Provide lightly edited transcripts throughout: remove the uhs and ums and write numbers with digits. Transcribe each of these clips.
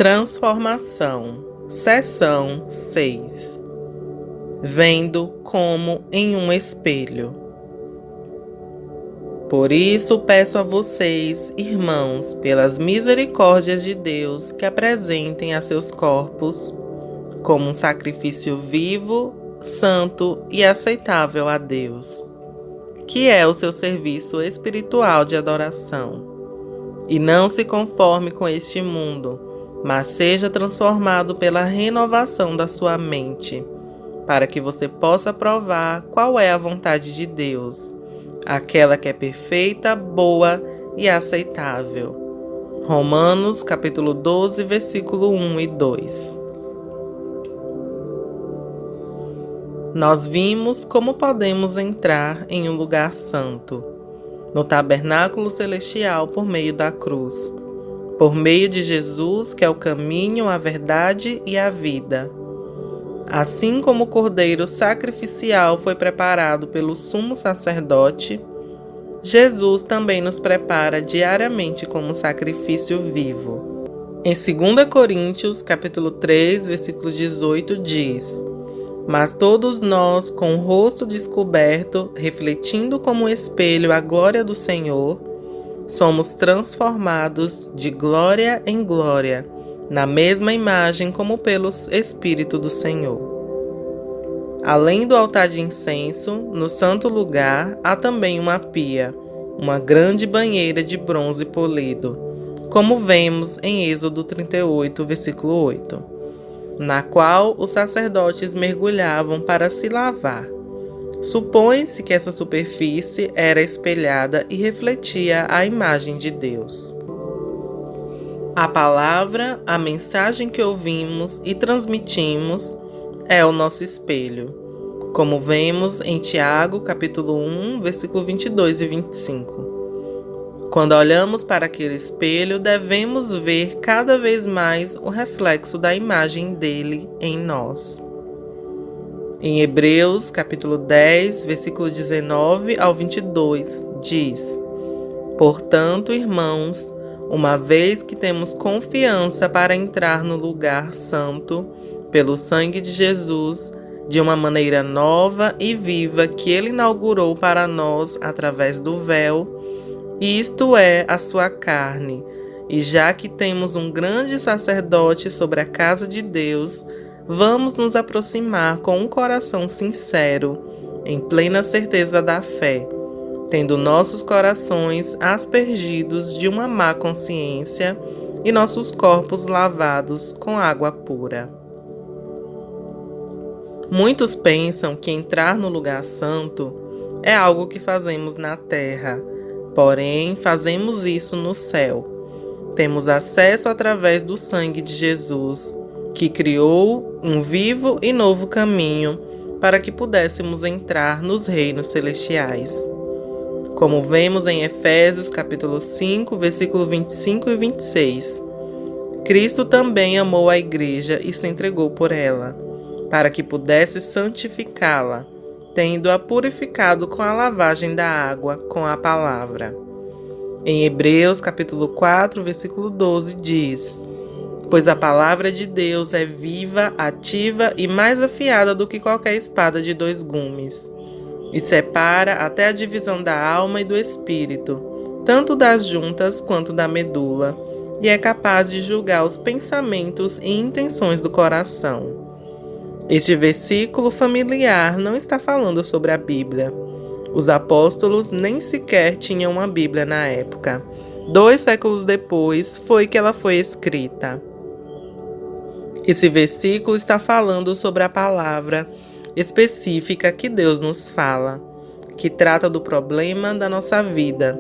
Transformação, Seção 6. Vendo como em um espelho. Por isso peço a vocês, irmãos, pelas misericórdias de Deus, que apresentem a seus corpos como um sacrifício vivo, santo e aceitável a Deus, que é o seu serviço espiritual de adoração. E não se conforme com este mundo, mas seja transformado pela renovação da sua mente, para que você possa provar qual é a vontade de Deus, aquela que é perfeita, boa e aceitável. Romanos capítulo 12, versículo 1 e 2. Nós vimos como podemos entrar em um lugar santo, no tabernáculo celestial por meio da cruz, por meio de Jesus, que é o caminho, a verdade e a vida. Assim como o cordeiro sacrificial foi preparado pelo sumo sacerdote, Jesus também nos prepara diariamente como sacrifício vivo. Em 2 Coríntios, capítulo 3, versículo 18, diz: Mas todos nós, com o rosto descoberto, refletindo como espelho a glória do Senhor, somos transformados de glória em glória, na mesma imagem como pelo Espírito do Senhor. Além do altar de incenso, no santo lugar há também uma pia, uma grande banheira de bronze polido, como vemos em Êxodo 38, versículo 8, na qual os sacerdotes mergulhavam para se lavar. Supõe-se que essa superfície era espelhada e refletia a imagem de Deus. A palavra, a mensagem que ouvimos e transmitimos é o nosso espelho, como vemos em Tiago, capítulo 1, versículo 22 e 25. Quando olhamos para aquele espelho, devemos ver cada vez mais o reflexo da imagem dele em nós. Em Hebreus, capítulo 10, versículo 19 ao 22, diz: Portanto, irmãos, uma vez que temos confiança para entrar no lugar santo, pelo sangue de Jesus, de uma maneira nova e viva que ele inaugurou para nós através do véu, isto é, a sua carne, e já que temos um grande sacerdote sobre a casa de Deus, vamos nos aproximar com um coração sincero, em plena certeza da fé, tendo nossos corações aspergidos de uma má consciência e nossos corpos lavados com água pura. Muitos pensam que entrar no lugar santo é algo que fazemos na terra, porém fazemos isso no céu. Temos acesso através do sangue de Jesus, que criou um vivo e novo caminho para que pudéssemos entrar nos reinos celestiais. Como vemos em Efésios capítulo 5, versículo 25 e 26, Cristo também amou a igreja e se entregou por ela, para que pudesse santificá-la, tendo-a purificado com a lavagem da água com a palavra. Em Hebreus capítulo 4, versículo 12 diz: Pois a palavra de Deus é viva, ativa e mais afiada do que qualquer espada de 2 gumes, e separa até a divisão da alma e do espírito, tanto das juntas quanto da medula, e é capaz de julgar os pensamentos e intenções do coração. Este versículo familiar não está falando sobre a Bíblia. Os apóstolos nem sequer tinham uma Bíblia na época. 2 séculos depois foi que ela foi escrita. Esse versículo está falando sobre a palavra específica que Deus nos fala, que trata do problema da nossa vida.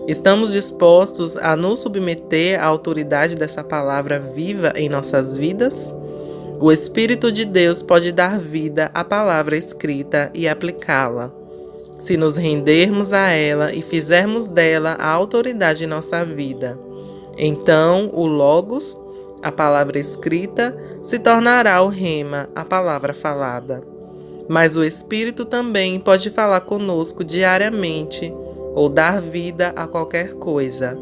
Estamos dispostos a nos submeter à autoridade dessa palavra viva em nossas vidas? O Espírito de Deus pode dar vida à palavra escrita e aplicá-la, se nos rendermos a ela e fizermos dela a autoridade em nossa vida. Então, o Logos, a palavra escrita, se tornará o Rema, a palavra falada. Mas o Espírito também pode falar conosco diariamente ou dar vida a qualquer coisa.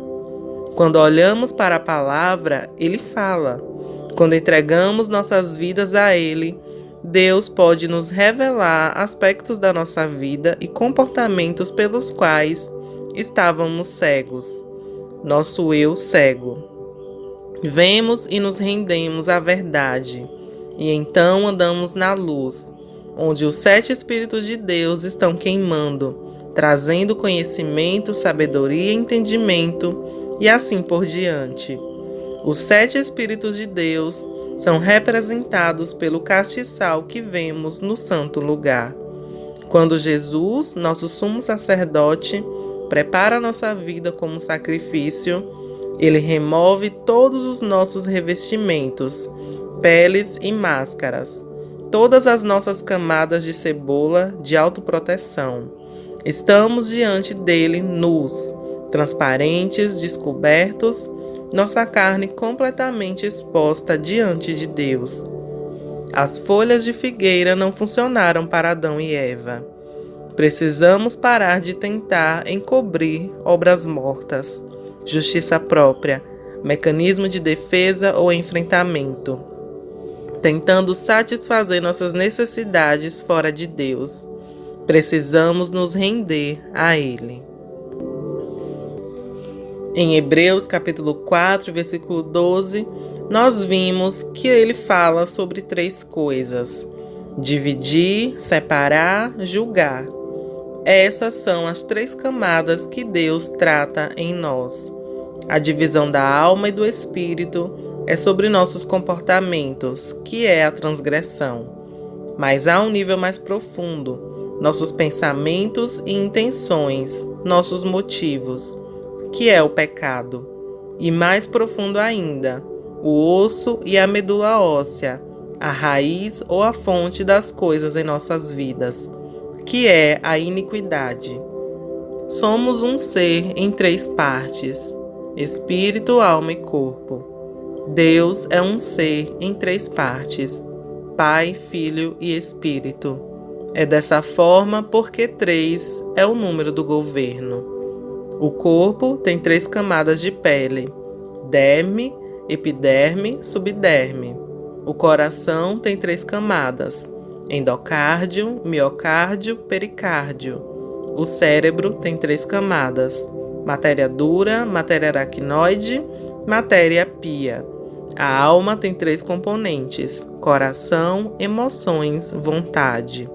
Quando olhamos para a palavra, ele fala. quando entregamos nossas vidas a Ele, Deus pode nos revelar aspectos da nossa vida e comportamentos pelos quais estávamos cegos. Nosso eu cego. Vemos e nos rendemos à verdade, e então andamos na luz, onde os 7 Espíritos de Deus estão queimando, trazendo conhecimento, sabedoria e entendimento, e assim por diante. Os 7 Espíritos de Deus são representados pelo castiçal que vemos no santo lugar. Quando Jesus, nosso sumo sacerdote, prepara a nossa vida como sacrifício, Ele remove todos os nossos revestimentos, peles e máscaras, todas as nossas camadas de cebola de autoproteção. Estamos diante dele nus, transparentes, descobertos, nossa carne completamente exposta diante de Deus. As folhas de figueira não funcionaram para Adão e Eva. Precisamos parar de tentar encobrir obras mortas, justiça própria, mecanismo de defesa ou enfrentamento, tentando satisfazer nossas necessidades fora de Deus. Precisamos nos render a Ele. Em Hebreus capítulo 4, versículo 12, nós vimos que ele fala sobre 3 coisas: dividir, separar, julgar. Essas são as 3 camadas que Deus trata em nós. A divisão da alma e do espírito é sobre nossos comportamentos, que é a transgressão. Mas há um nível mais profundo, nossos pensamentos e intenções, nossos motivos, que é o pecado. E mais profundo ainda, o osso e a medula óssea, a raiz ou a fonte das coisas em nossas vidas, que é a iniquidade. Somos um ser em 3 partes: espírito, alma e corpo. Deus é um ser em 3 partes: Pai, Filho e Espírito. É dessa forma porque 3 é o número do governo. O corpo tem 3 camadas de pele: derme, epiderme, subderme. O coração tem 3 camadas: endocárdio, miocárdio, pericárdio. O cérebro tem 3 camadas: matéria dura, matéria aracnoide, matéria pia. A alma tem 3 componentes: coração, emoções, vontade.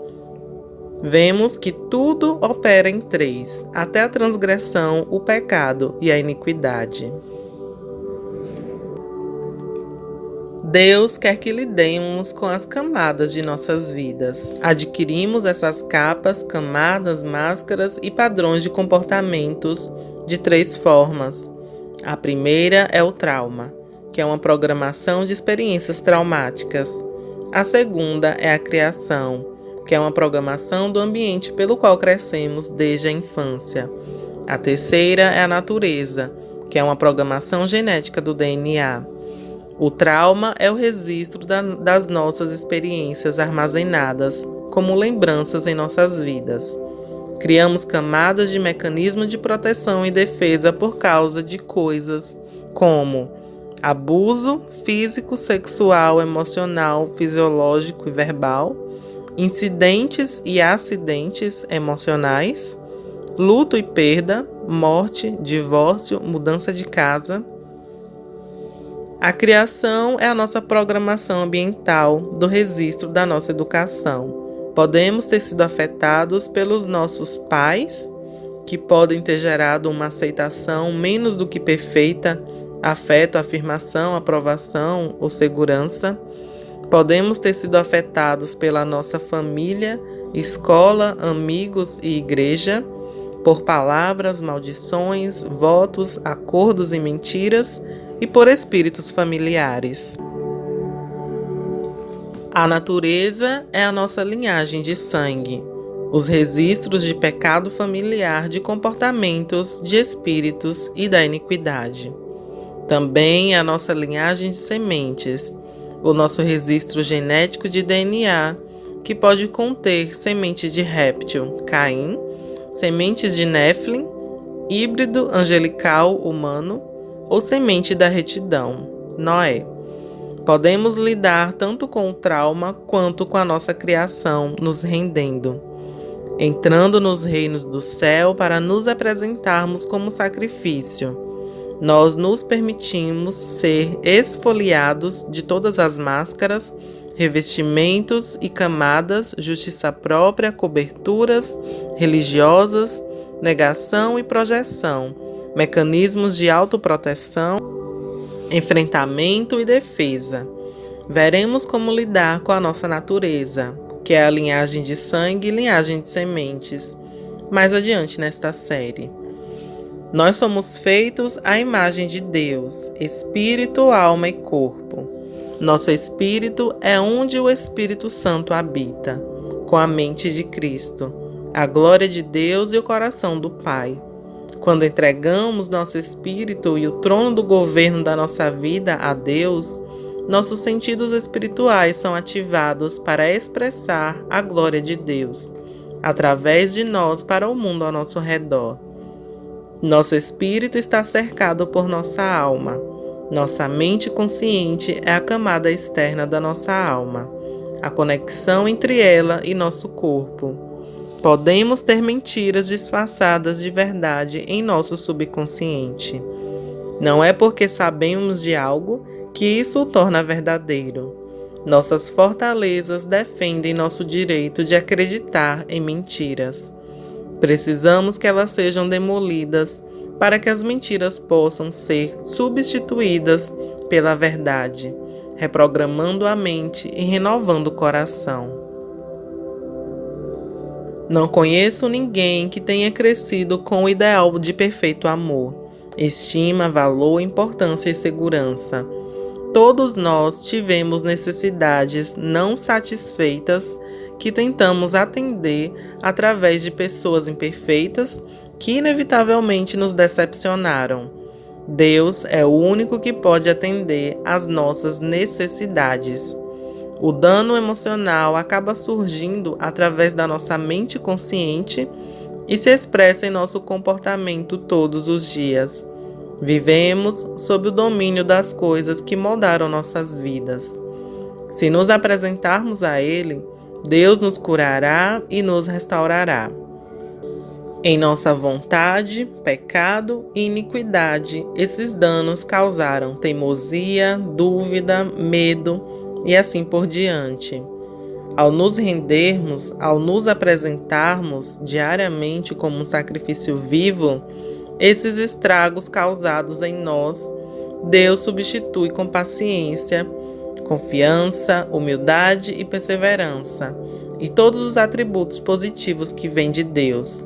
Vemos que tudo opera em 3, até a transgressão, o pecado e a iniquidade. Deus quer que lidemos com as camadas de nossas vidas. Adquirimos essas capas, camadas, máscaras e padrões de comportamentos de 3 formas. A primeira é o trauma, que é uma programação de experiências traumáticas. A segunda é a criação, que é uma programação do ambiente pelo qual crescemos desde a infância. A terceira é a natureza, que é uma programação genética do DNA. O trauma é o registro das nossas experiências armazenadas como lembranças em nossas vidas. Criamos camadas de mecanismo de proteção e defesa por causa de coisas como abuso físico, sexual, emocional, fisiológico e verbal, incidentes e acidentes emocionais, luto e perda, morte, divórcio, mudança de casa. A criação é a nossa programação ambiental do registro da nossa educação. Podemos ter sido afetados pelos nossos pais, que podem ter gerado uma aceitação menos do que perfeita, afeto, afirmação, aprovação ou segurança. Podemos ter sido afetados pela nossa família, escola, amigos e igreja, por palavras, maldições, votos, acordos e mentiras, e por espíritos familiares. A natureza é a nossa linhagem de sangue, os registros de pecado familiar, de comportamentos, de espíritos e da iniquidade. Também é a nossa linhagem de sementes, o nosso registro genético de DNA, que pode conter semente de réptil, Caim, sementes de Néfilim, híbrido angelical humano, ou semente da retidão, Noé. Podemos lidar tanto com o trauma quanto com a nossa criação, nos rendendo, entrando nos reinos do céu para nos apresentarmos como sacrifício. Nós nos permitimos ser esfoliados de todas as máscaras, revestimentos e camadas, justiça própria, coberturas religiosas, negação e projeção, mecanismos de autoproteção, enfrentamento e defesa. Veremos como lidar com a nossa natureza, que é a linhagem de sangue e linhagem de sementes, mais adiante nesta série. Nós somos feitos à imagem de Deus, espírito, alma e corpo. Nosso espírito é onde o Espírito Santo habita, com a mente de Cristo, a glória de Deus e o coração do Pai. Quando entregamos nosso espírito e o trono do governo da nossa vida a Deus, nossos sentidos espirituais são ativados para expressar a glória de Deus, através de nós para o mundo ao nosso redor. Nosso espírito está cercado por nossa alma. Nossa mente consciente é a camada externa da nossa alma, a conexão entre ela e nosso corpo. Podemos ter mentiras disfarçadas de verdade em nosso subconsciente. Não é porque sabemos de algo que isso o torna verdadeiro. Nossas fortalezas defendem nosso direito de acreditar em mentiras. Precisamos que elas sejam demolidas para que as mentiras possam ser substituídas pela verdade, reprogramando a mente e renovando o coração. Não conheço ninguém que tenha crescido com o ideal de perfeito amor, estima, valor, importância e segurança. Todos nós tivemos necessidades não satisfeitas que tentamos atender através de pessoas imperfeitas que inevitavelmente nos decepcionaram. Deus é o único que pode atender às nossas necessidades. O dano emocional acaba surgindo através da nossa mente consciente e se expressa em nosso comportamento todos os dias. Vivemos sob o domínio das coisas que moldaram nossas vidas. Se nos apresentarmos a Ele, Deus nos curará e nos restaurará. Em nossa vontade, pecado e iniquidade, esses danos causaram teimosia, dúvida, medo e assim por diante. Ao nos rendermos, ao nos apresentarmos diariamente como um sacrifício vivo, esses estragos causados em nós, Deus substitui com paciência, confiança, humildade e perseverança, e todos os atributos positivos que vêm de Deus.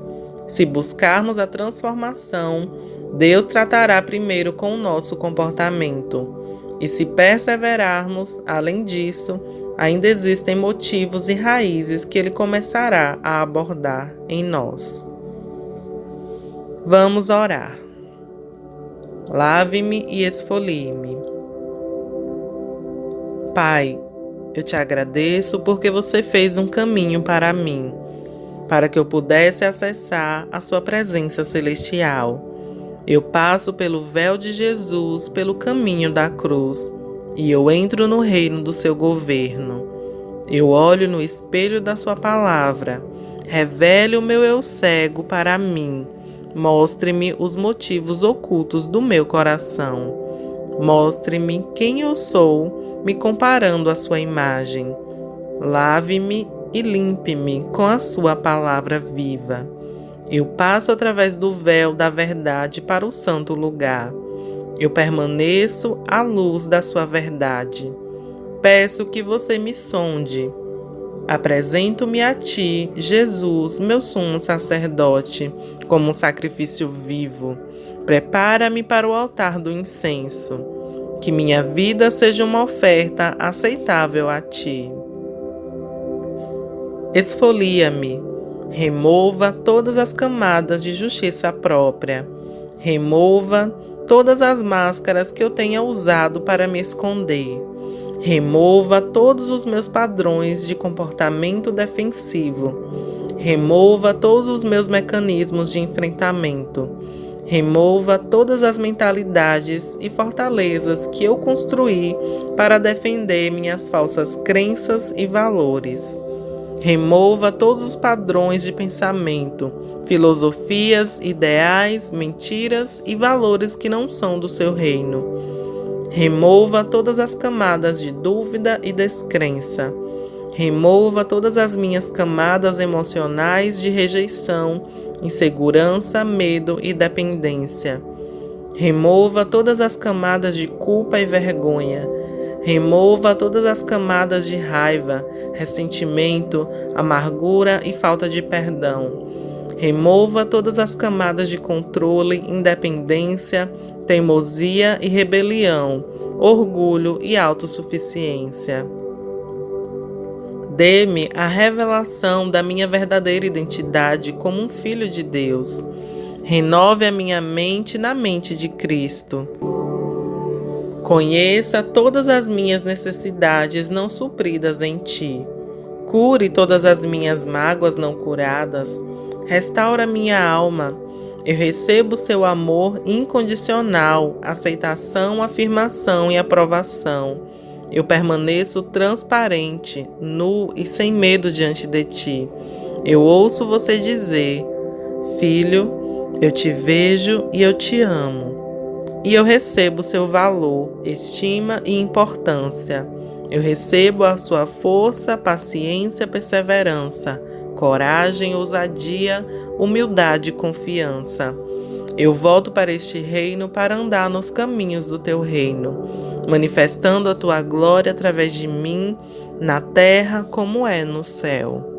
Se buscarmos a transformação, Deus tratará primeiro com o nosso comportamento. E se perseverarmos, além disso, ainda existem motivos e raízes que Ele começará a abordar em nós. Vamos orar. Lave-me e esfolie-me. Pai, eu te agradeço porque você fez um caminho para mim, para que eu pudesse acessar a sua presença celestial. Eu passo pelo véu de Jesus, pelo caminho da cruz, e eu entro no reino do seu governo. Eu olho no espelho da sua palavra, revele o meu eu cego para mim, mostre-me os motivos ocultos do meu coração. Mostre-me quem eu sou, me comparando à sua imagem. Lave-me e limpe-me com a sua palavra viva. Eu passo através do véu da verdade para o santo lugar. Eu permaneço à luz da sua verdade. Peço que você me sonde. Apresento-me a ti, Jesus, meu sumo sacerdote, como um sacrifício vivo. Prepara-me para o altar do incenso. Que minha vida seja uma oferta aceitável a ti. Esfolia-me. Remova todas as camadas de justiça própria. Remova todas as máscaras que eu tenha usado para me esconder. Remova todos os meus padrões de comportamento defensivo. Remova todos os meus mecanismos de enfrentamento. Remova todas as mentalidades e fortalezas que eu construí para defender minhas falsas crenças e valores. Remova todos os padrões de pensamento, filosofias, ideais, mentiras e valores que não são do seu reino. Remova todas as camadas de dúvida e descrença. Remova todas as minhas camadas emocionais de rejeição, insegurança, medo e dependência. Remova todas as camadas de culpa e vergonha. Remova todas as camadas de raiva, ressentimento, amargura e falta de perdão. Remova todas as camadas de controle, independência, teimosia e rebelião, orgulho e autossuficiência. Dê-me a revelação da minha verdadeira identidade como um filho de Deus. Renove a minha mente na mente de Cristo. Conheça todas as minhas necessidades não supridas em Ti. Cure todas as minhas mágoas não curadas. Restaura minha alma. Eu recebo seu amor incondicional, aceitação, afirmação e aprovação. Eu permaneço transparente, nu e sem medo diante de Ti. Eu ouço você dizer: Filho, eu te vejo e eu te amo. E eu recebo seu valor, estima e importância. Eu recebo a sua força, paciência, perseverança, coragem, ousadia, humildade e confiança. Eu volto para este reino para andar nos caminhos do teu reino, manifestando a tua glória através de mim, na terra como é no céu.